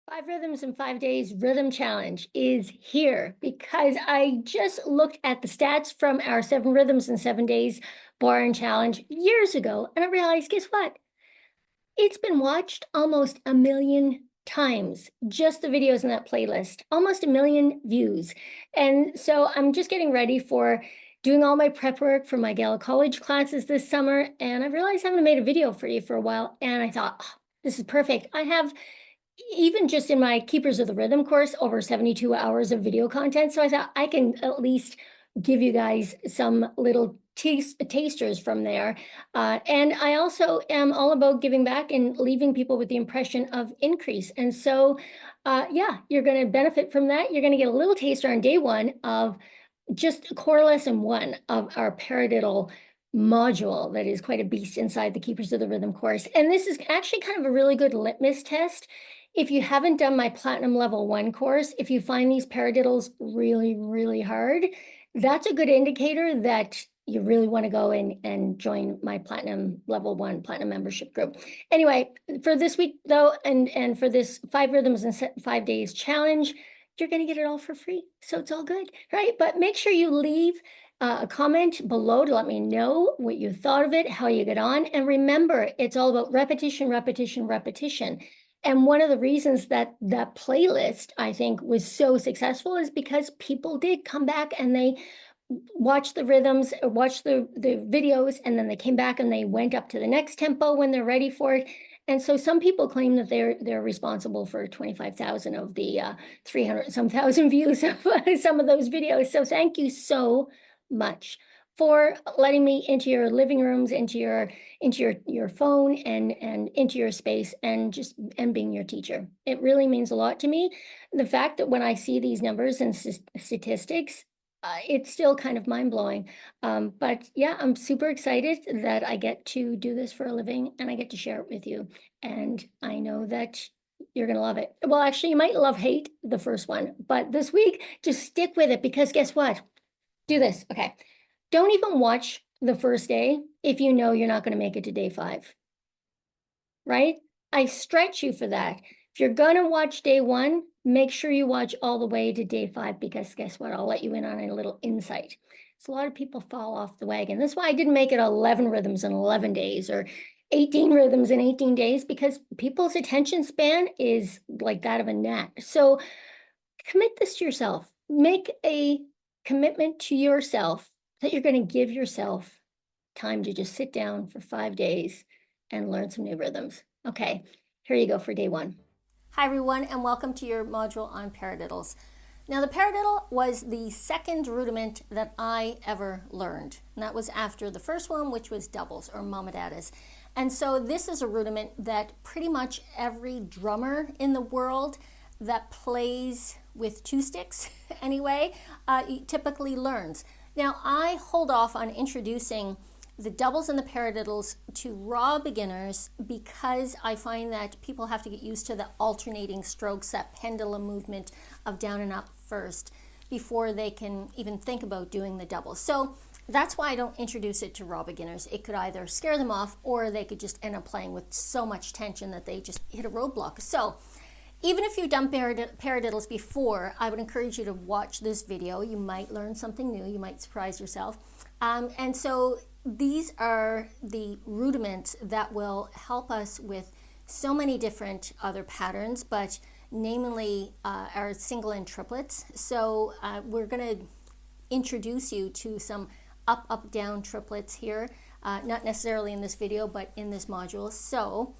5 Rhythms in 5 Days Rhythm Challenge is here because I just looked at the stats from our 7 Rhythms in 7 Days Bodhran Challenge years ago, and I realized, guess what? It's been watched almost 1 million times, just the videos in that playlist, almost 1 million views. And so I'm just getting ready for doing all my prep work for my Gaelic College classes this summer, and I realized I haven't made a video for you for a while, and I thought, oh, this is perfect. I have even just in my Keepers of the Rhythm course, over 72 hours of video content. So I thought I can at least give you guys some little tasters from there. And I also am all about giving back and leaving people with the impression of increase. And so, yeah, you're going to benefit from that. You're going to get a little taster on day one of just core lesson 1 of our Paradiddle module that is quite a beast inside the Keepers of the Rhythm course. And this is actually kind of a really good litmus test. If you haven't done my Platinum Level 1 course, if you find these paradiddles really, really hard, that's a good indicator that you really want to go and join my Platinum Level 1 Platinum membership group. Anyway, for this week, though, and for this 5 Rhythms in 5 Days challenge, you're going to get it all for free. So it's all good, right? But make sure you leave a comment below to let me know what you thought of it, how you get on. And remember, it's all about repetition, repetition, repetition. And one of the reasons that that playlist, I think, was so successful is because people did come back and they watched the rhythms, watched the videos, and then they came back and they went up to the next tempo when they're ready for it. And so some people claim that they're responsible for 25,000 of the 300-some thousand views of some of those videos. So thank you so much for letting me into your living rooms, into your phone, and into your space, and being your teacher. It really means a lot to me. The fact that when I see these numbers and statistics, it's still kind of mind-blowing. But yeah, I'm super excited that I get to do this for a living and I get to share it with you. And I know that you're going to love it. Well, actually, you might hate the first one, but this week, just stick with it, because guess what? Do this. Okay. Don't even watch the first day if you know you're not going to make it to day 5, right? I stretch you for that. If you're going to watch day 1, make sure you watch all the way to day 5, because guess what? I'll let you in on a little insight. So a lot of people fall off the wagon. That's why I didn't make it 11 rhythms in 11 days or 18 rhythms in 18 days, because people's attention span is like that of a gnat. So commit this to yourself. Make a commitment to yourself that you're going to give yourself time to just sit down for 5 days and learn some new rhythms. Okay, here you go for day 1. Hi everyone, and welcome to your module on paradiddles. Now, the paradiddle was the second rudiment that I ever learned, and that was after the first one, which was doubles or mamadadas. And so this is a rudiment that pretty much every drummer in the world that plays with 2 sticks anyway, typically learns. Now, I hold off on introducing the doubles and the paradiddles to raw beginners because I find that people have to get used to the alternating strokes, that pendulum movement of down and up first, before they can even think about doing the doubles. So that's why I don't introduce it to raw beginners. It could either scare them off, or they could just end up playing with so much tension that they just hit a roadblock. So even if you've done paradiddles before, I would encourage you to watch this video. You might learn something new. You might surprise yourself. And so these are the rudiments that will help us with so many different other patterns, but namely our single and triplets. So we're going to introduce you to some up, up, down triplets here, not necessarily in this video, but in this module. So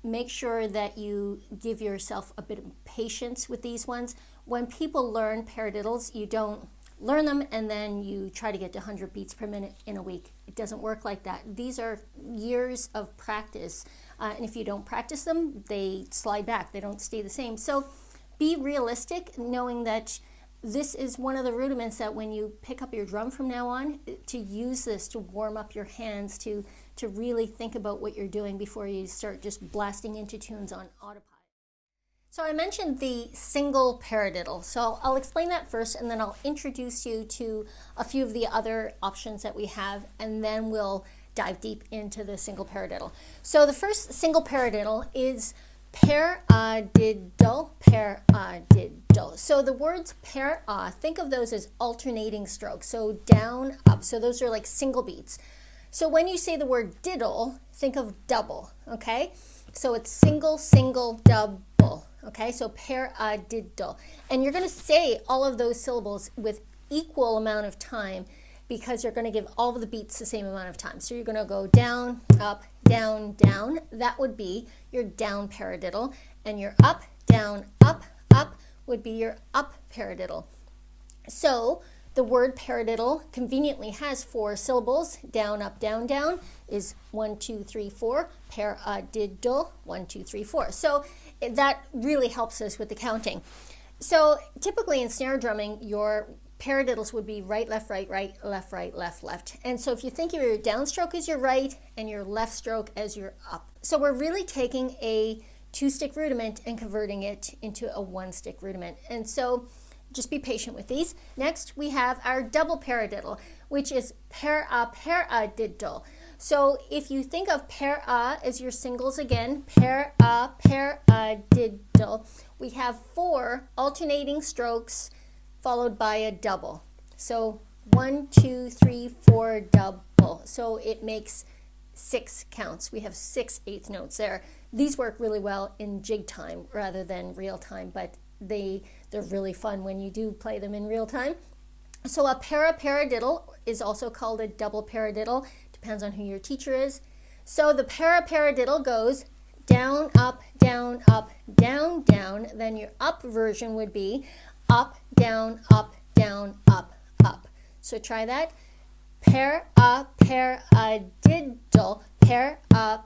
make sure that you give yourself a bit of patience with these ones. When people learn paradiddles, you don't learn them and then you try to get to 100 beats per minute in a week. It doesn't work like that. These are years of practice, and if you don't practice them, they slide back. They don't stay the same. So be realistic, knowing that this is one of the rudiments that when you pick up your drum from now on, to use this to warm up your hands, to really think about what you're doing before you start just blasting into tunes on autopilot. So I mentioned the single paradiddle. So I'll explain that first, and then I'll introduce you to a few of the other options that we have, and then we'll dive deep into the single paradiddle. So the first single paradiddle is paradiddle paradiddle. So the words think of those as alternating strokes. So down, up. So those are like single beats. So when you say the word diddle, think of double, okay? So it's single, single, double, okay? So paradiddle. And you're going to say all of those syllables with equal amount of time because you're going to give all of the beats the same amount of time. So you're going to go down, up, down, down. That would be your down paradiddle. And your up, down, up, up would be your up paradiddle. So the word paradiddle conveniently has 4 syllables. Down, up, down, down is 1, 2, 3, 4. Paradiddle, 1, 2, 3, 4. So that really helps us with the counting. So typically in snare drumming, your paradiddles would be right, left, right, left, left, left. And so if you think of your downstroke as your right and your left stroke as your up. So we're really taking a 2-stick rudiment and converting it into a 1-stick rudiment. And so just be patient with these. Next, we have our double paradiddle, which is paradiddle. So if you think of para as your singles again, paradiddle, we have 4 alternating strokes followed by a double. So 1, 2, 3, 4, double. So it makes 6 counts. We have 6 eighth notes there. These work really well in jig time rather than real time, but they're really fun when you do play them in real time. So a paradiddle is also called a double paradiddle. Depends on who your teacher is. So the paradiddle goes down, up, down, down. Then your up version would be up, down, up, up. So try that. Paradiddle,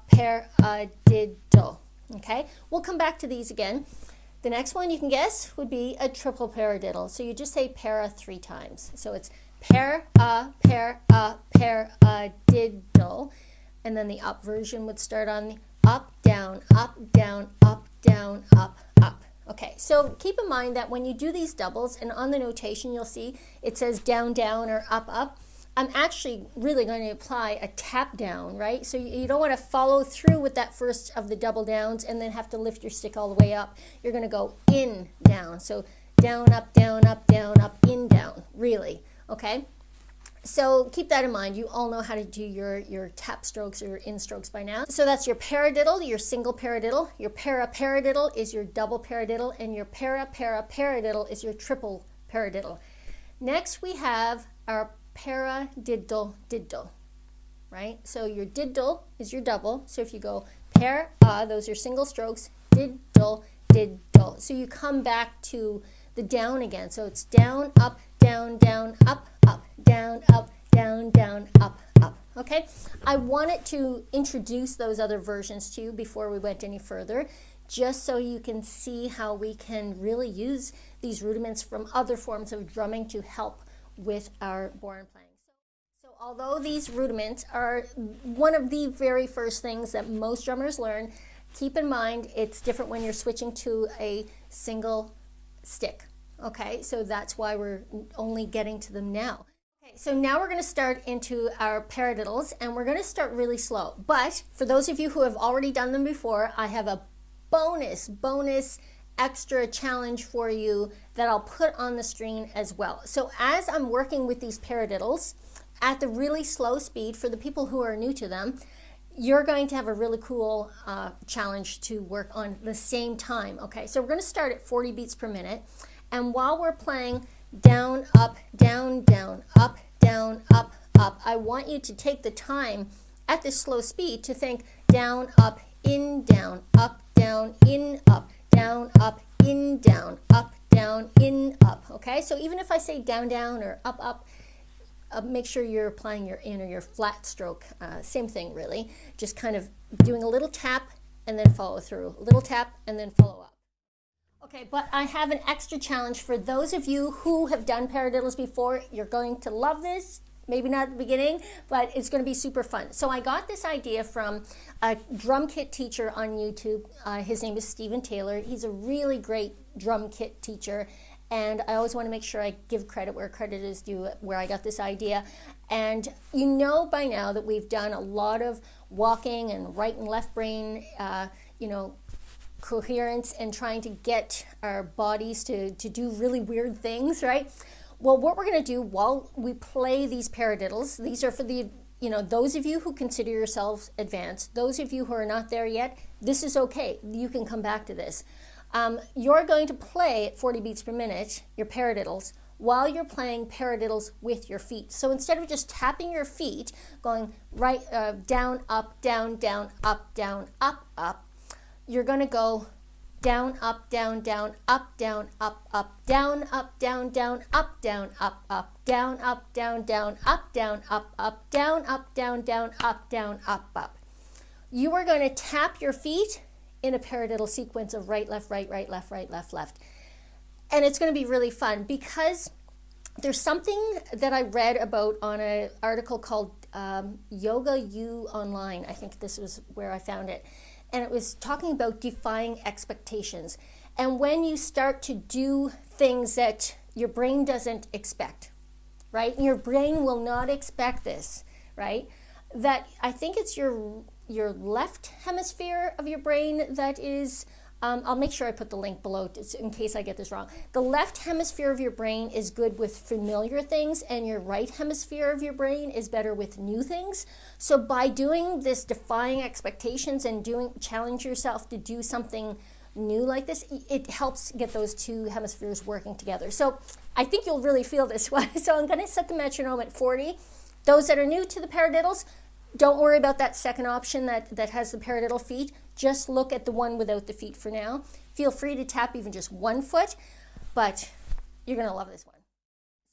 paradiddle. Okay, we'll come back to these again. The next one you can guess would be a triple paradiddle. So you just say para 3 times. So it's paradiddle. And then the up version would start on the up, down, up, down, up, down, up, up. Okay, so keep in mind that when you do these doubles, and on the notation you'll see it says down, down, or up, up. I'm actually really going to apply a tap down, right? So you don't want to follow through with that first of the double downs and then have to lift your stick all the way up. You're going to go in, down. So down, up, in, down, really, okay? So keep that in mind. You all know how to do your tap strokes or in strokes by now. So that's your paradiddle, your single paradiddle. Your paradiddle is your double paradiddle, and your paradiddle is your triple paradiddle. Next we have our paradiddle, right? So your diddle is your double. So if you go those are single strokes, diddle. So you come back to the down again. So it's down, up, down, up, down, up, down, up. Okay? I wanted to introduce those other versions to you before we went any further, just so you can see how we can really use these rudiments from other forms of drumming to help with our Bodhran playing. So although these rudiments are one of the very first things that most drummers learn, keep in mind it's different when you're switching to a single stick. Okay, so that's why we're only getting to them now. Okay, so now we're going to start into our paradiddles, and we're going to start really slow. But for those of you who have already done them before, I have a bonus extra challenge for you that I'll put on the screen as well. So as I'm working with these paradiddles at the really slow speed, for the people who are new to them, you're going to have a really cool challenge to work on the same time. Okay, so we're going to start at 40 beats per minute, and while we're playing down, up, down, up, down, up, I want you to take the time at this slow speed to think down, up, in, down, up, down, in, up, down, up, in, down, up, down, in, up. Okay, so even if I say down, down, or up, up, make sure you're applying your in or your flat stroke. Same thing, really. Just kind of doing a little tap and then follow through. A little tap and then follow up. Okay, but I have an extra challenge for those of you who have done paradiddles before. You're going to love this. Maybe not at the beginning, but it's going to be super fun. So I got this idea from a drum kit teacher on YouTube. His name is Stephen Taylor. He's a really great drum kit teacher, and I always want to make sure I give credit where credit is due, where I got this idea. And you know by now that we've done a lot of walking and right and left brain, coherence and trying to get our bodies to do really weird things, right? Well, what we're going to do while we play these paradiddles, these are for the, those of you who consider yourselves advanced, those of you who are not there yet, this is okay. You can come back to this. You're going to play at 40 beats per minute, your paradiddles, while you're playing paradiddles with your feet. So instead of just tapping your feet, going right, down, up, down, up, down, up, you're going to go down, up, down, up, down, up, down, up, down, up, down, up, down, up, down, up, down, up, down, up, down, up, down, up. You are going to tap your feet in a paradiddle sequence of right, left, right, left, left. And it's going to be really fun because there's something that I read about on an article called Yoga U Online. I think this was where I found it. And it was talking about defying expectations. And when you start to do things that your brain doesn't expect, right? Your brain will not expect this, right? That I think it's your left hemisphere of your brain that is, I'll make sure I put the link below in case I get this wrong. The left hemisphere of your brain is good with familiar things, and your right hemisphere of your brain is better with new things. So by doing this defying expectations and challenge yourself to do something new like this, it helps get those two hemispheres working together. So I think you'll really feel this one. So I'm going to set the metronome at 40. Those that are new to the paradiddles, don't worry about that second option that has the paradiddle feet. Just look at the one without the feet for now. Feel free to tap even just one foot, but you're going to love this one.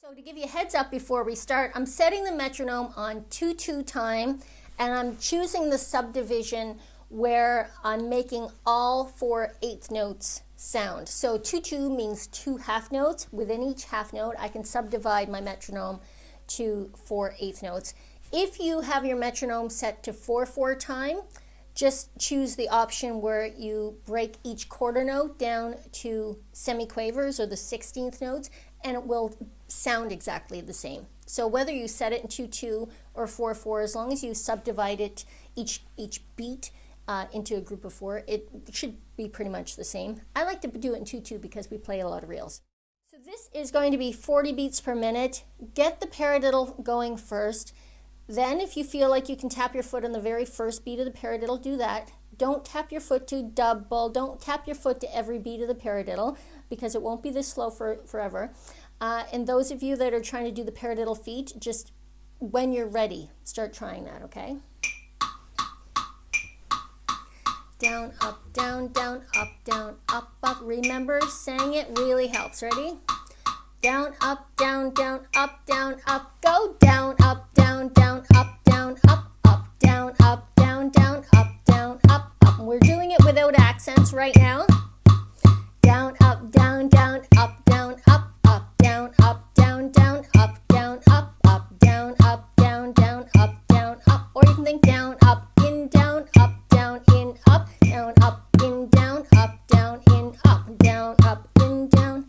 So to give you a heads up before we start, I'm setting the metronome on 2/2 time, and I'm choosing the subdivision where I'm making all 4 eighth notes sound. So 2/2 means 2 half notes. Within each half note, I can subdivide my metronome to 4 eighth notes. If you have your metronome set to 4/4 time, just choose the option where you break each quarter note down to semiquavers or the 16th notes, and it will sound exactly the same. So whether you set it in 2/2 or 4/4, as long as you subdivide it, each beat into a group of 4, it should be pretty much the same. I like to do it in 2/2 because we play a lot of reels. So this is going to be 40 beats per minute. Get the paradiddle going first. Then if you feel like you can tap your foot on the very first beat of the paradiddle, do that. Don't tap your foot to double. Don't tap your foot to every beat of the paradiddle because it won't be this slow forever. And those of you that are trying to do the paradiddle feet, just when you're ready, start trying that, okay? Down, up, down, up. Remember, saying it really helps. Ready? Down, up, down, up, go down, up, down, up, down, up, down, up, down, up. And we're doing it without accents right now. Down, up, down, up, up, down, up, down, up, down, up, down, up, down, up. Or you can think down, up, in, down, up, down, in, up, down, up, in, down, up, down, in, up, down, up, in, down.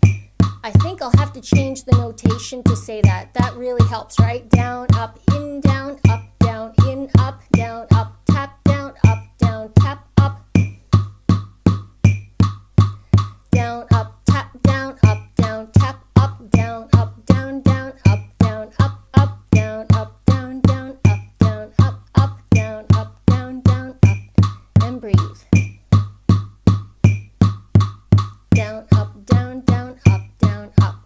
I think I'll have to change the notation to say that. That really helps, right? Down, up, in, down, up, down, in, up, down, up, tap, down, tap, up. Down, up, tap, down, tap, up, down, up, down, up, down, up, down, up, down, up, down, up. And breathe. Down, up, down, up.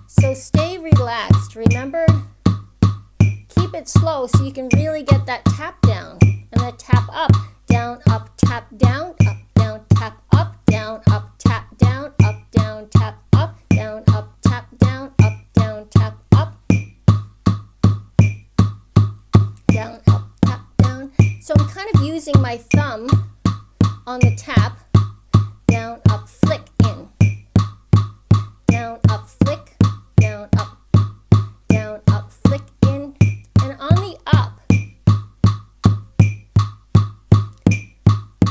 So stay relaxed. Remember, keep it slow so you can really get that tap down and that tap up. Down, up, tap, down, tap, up, down, tap, down, tap, up, down, up, tap, down, tap, up. Down, up, tap, down. So I'm kind of using my thumb on the tap. Down, up, flick, in. Down, up, flick, down, up, flick, in. And on the up,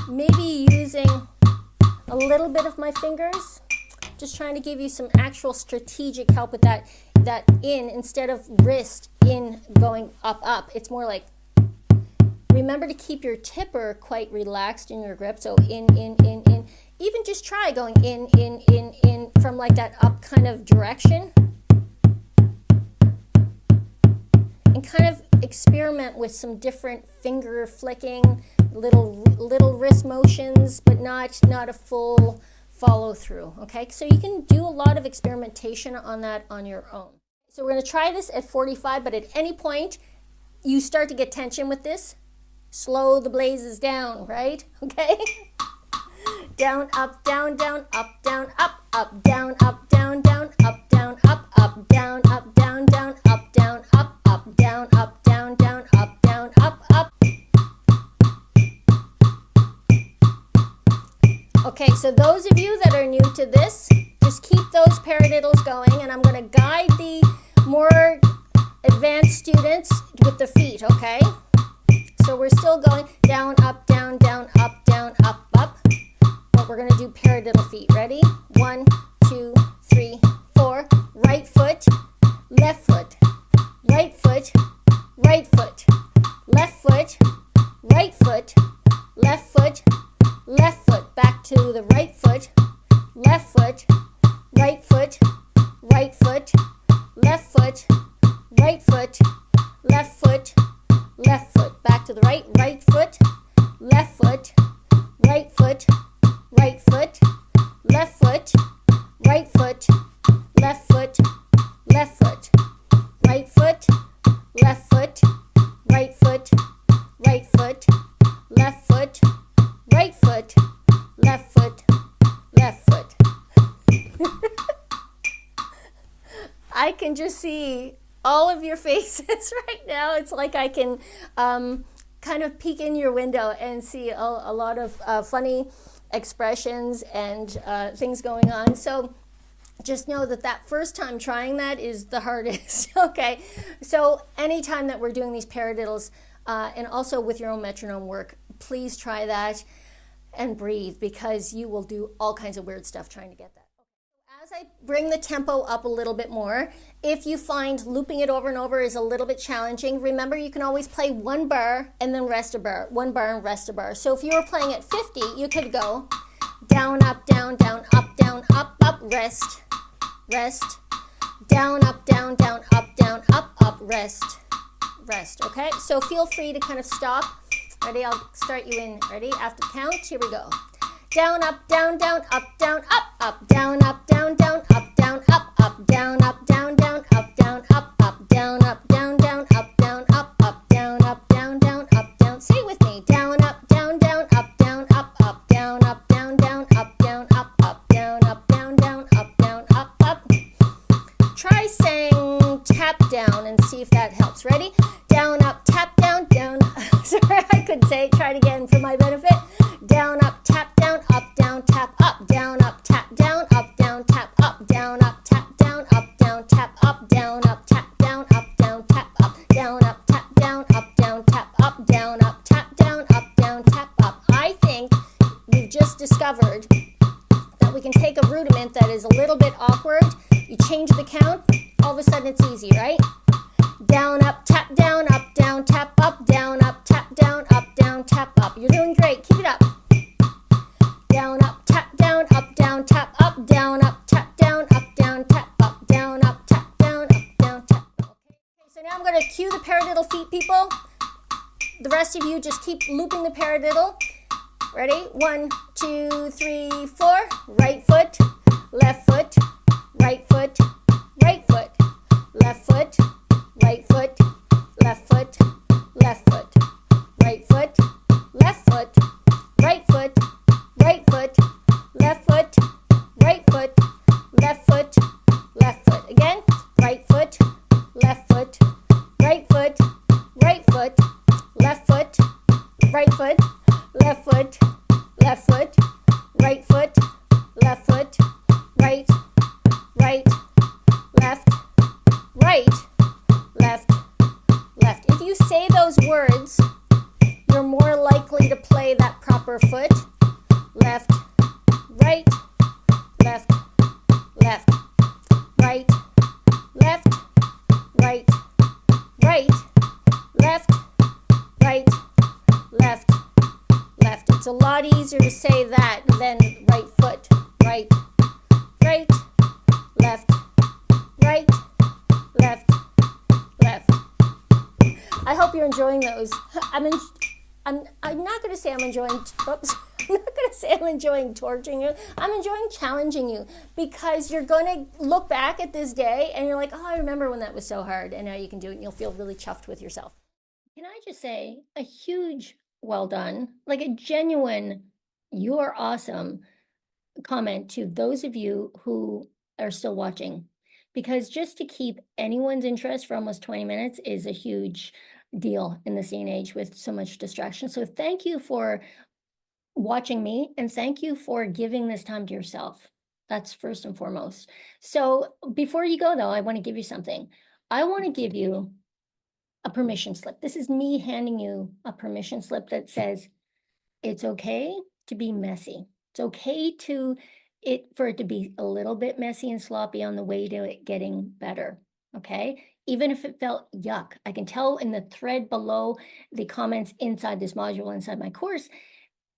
maybe using a little bit of my fingers, just trying to give you some actual strategic help with that in, instead of wrist in going up. It's more like Remember to keep your tipper quite relaxed in your grip. So in. Even just try going in from like that up kind of direction. And kind of experiment with some different finger flicking, little wrist motions, but not a full follow through. Okay, so you can do a lot of experimentation on that on your own. So we're going to try this at 45, but at any point you start to get tension with this, slow the blazes down, right? Okay. Down, up, down, down, up, down, up, down, up, down, down, up, down, up, down, up, down, down, up, down, up, down, up, down, down, up, down, up. Okay, so those of you that are new to this, just keep those paradiddles going, and I'm going to guide the more advanced students with the feet, okay? So we're still going down, up, down, down, up, down, up. We're going to do paradiddle feet. Ready? 1, 2, 3, 4. Right foot, left foot, right foot, right foot, left foot, right foot, left foot, left foot. Back to the right foot, left foot, right foot, right foot, left foot, right foot, left foot, left foot. Back to the right foot, left foot, right foot, right foot, left foot, right foot, left foot, left foot, right foot, left foot, right foot, right foot, left foot, right foot, left foot, left foot. I can just see all of your faces right now. It's like I can kind of peek in your window and see a lot of funny expressions and things going on. So just know that first time trying that is the hardest. Okay, so anytime that we're doing these paradiddles and also with your own metronome work, please try that and breathe, because you will do all kinds of weird stuff trying to get that. As I bring the tempo up a little bit more, if you find looping it over and over is a little bit challenging, remember you can always play one bar and then rest a bar, one bar and rest a bar. So if you were playing at 50, you could go down, up, down, up, rest, rest, down, up, down, up, rest, rest. Okay, so feel free to kind of stop. Ready? I'll start you in. Ready? After count, here we go. Down, up, down, up, down, up, down, up, down, up, down, up, down, up, down, up, down, up, down, up, down, up, down, up, down, up, down, up, down, up, down. Say it with me. Down, up, down, up, down, up, down, up, down, up, down, up, down, up, down, up, down, up. Try saying tap down and see if that helps. Ready? Down, up, tap down, down. Sorry, I couldn't say it. Try it again for my benefit. Down, up, tap down, up, down, tap, up, down, tap, down, up, down, tap, up, down, tap, down, up, down, tap, up, down, tap, down, up, down, tap, up, down, tap, down, up, down, tap, up, down, tap, down, up, down, tap, up. I think we've just discovered that we can take a rudiment that is a little bit awkward, you change the count, all of a sudden it's easy, right? Down, up, tap, down, tap, up, down, tap, down, tap, up. You're doing great. Keep it up. Down, up, tap, down, tap, up, down, tap, down, tap, up, down, tap, down, tap. Okay, so now I'm going to cue the paradiddle feet, people. The rest of you just keep looping the paradiddle. Ready? 1, 2, 3, 4. Right foot, left foot, right foot, right foot, left foot, right foot, left foot, left foot, right foot, left foot, right foot, right foot, left foot, right foot, left foot, left foot. Again, right foot, left foot, right foot, right foot, left foot, right foot, left foot, left foot, right foot, left foot, right, right, left, right, left, left. If you say those words, you're more likely to play that proper foot. Left, right, left, left, right, left, right, right, left, right, lot easier to say that than right foot, right, right, left, right, left, left. I hope you're enjoying those. I'm not going to say I'm enjoying, oops, I'm not going to say I'm enjoying torturing you. I'm enjoying challenging you, because you're going to look back at this day and you're like, oh, I remember when that was so hard, and now you can do it and you'll feel really chuffed with yourself. Can I just say a huge well done, like a genuine, you're awesome comment to those of you who are still watching, because just to keep anyone's interest for almost 20 minutes is a huge deal in this day and age with so much distraction. So thank you for watching me, and thank you for giving this time to yourself. That's first and foremost. So before you go though, I want to give you something. I want to give you a permission slip. This is me handing you a permission slip that says it's okay to be messy. It's okay for it to be a little bit messy and sloppy on the way to it getting better. Okay, even if it felt yuck. I can tell in the thread below the comments inside this module, inside my course,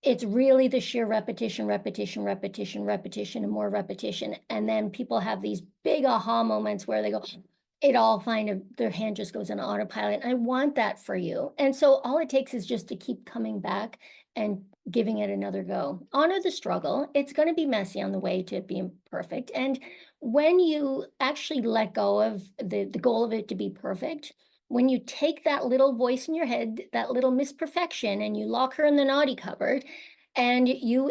it's really the sheer repetition, repetition, repetition, repetition, and more repetition. And then people have these big aha moments where they go, it all their hand just goes on autopilot. And I want that for you. And so all it takes is just to keep coming back and giving it another go. Honor the struggle. It's going to be messy on the way to being perfect. And when you actually let go of the goal of it to be perfect, when you take that little voice in your head, that little misperfection, and you lock her in the naughty cupboard, and you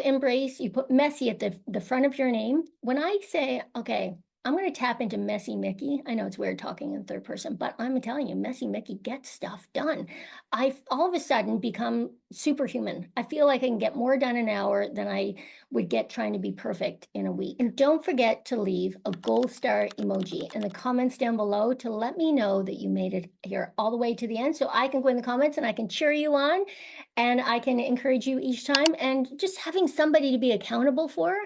put messy at the front of your name. When I say, okay, I'm going to tap into Messy Mickey. I know it's weird talking in third person, but I'm telling you, Messy Mickey gets stuff done. I've all of a sudden become superhuman. I feel like I can get more done in an hour than I would get trying to be perfect in a week. And don't forget to leave a gold star emoji in the comments down below to let me know that you made it here all the way to the end, so I can go in the comments and I can cheer you on and I can encourage you each time. And just having somebody to be accountable for,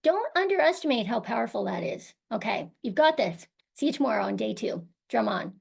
don't underestimate how powerful that is. Okay, you've got this. See you tomorrow on day 2. Drum on.